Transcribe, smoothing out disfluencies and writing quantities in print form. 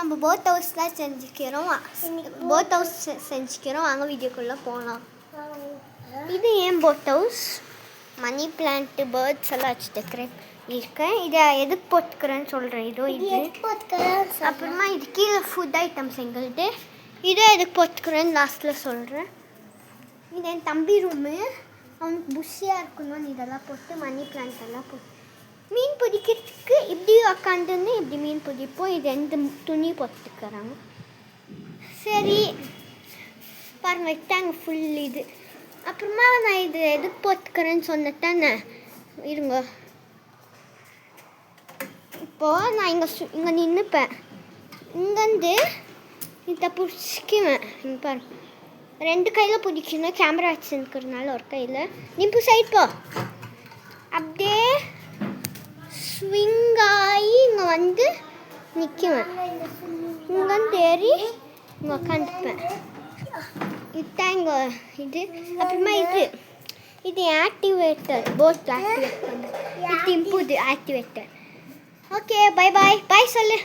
நம்ம போட் ஹவுஸ்லாம் செஞ்சுக்கிறோம். போட் ஹவுஸ் செஞ்சுக்கிறோம். வாங்க வீடியோக்குள்ளே போகலாம். இது ஏன் boat house? Money plant birds எல்லாம் வச்சு டெக்கரேட் இருக்கேன். இதை எதுக்கு போட்டுக்கிறேன்னு சொல்கிறேன். இதோ இது அப்புறமா இது கீழே ஃபுட் ஐட்டம்ஸ் எங்கள்கிட்ட. இதை எதுக்கு போட்டுக்கிறேன்னு லாஸ்ட்டில் சொல்கிறேன். இது என் தம்பி ரூமு. அவனுக்கு புஷியாக இருக்கணும்னு இதெல்லாம் போட்டு மணி பிளான்ட் எல்லாம் போட்டு மீன் பிடிக்கிறதுக்கு இப்படி உக்காந்துன்னு இப்படி மீன் பிடிப்போம். இது எந்த துணி போட்டுக்கிறாங்க. சரி பாருங்க விட்டாங்க ஃபுல் இது. அப்புறமா நான் இது எதுக்கு போட்டுக்கிறேன்னு சொன்னேன் இருங்க. இப்போது நான் இங்கே நின்றுப்பேன். இங்கேருந்து இதை பிடிச்சிக்குவேன். இங்கே பாருங்க 2 கையில் பிடிக்கணும். கேமரா வச்சுருக்கிறதுனால ஒரு கையில் நிப்பு சைட் போ. அப்படியே ஸ்விங் ஆகி இங்கே வந்து நிற்குவேன். இங்கேருந்து ஏறி இங்கே உக்காந்துப்பேன். இதுதான் இங்கே இது. அப்புறமா இது ஆக்டிவேட்டர். போட் ஆக்டிவேட் பண்ணு. இது இம்புது activator. Okay bye bye. Bye சொல்லு.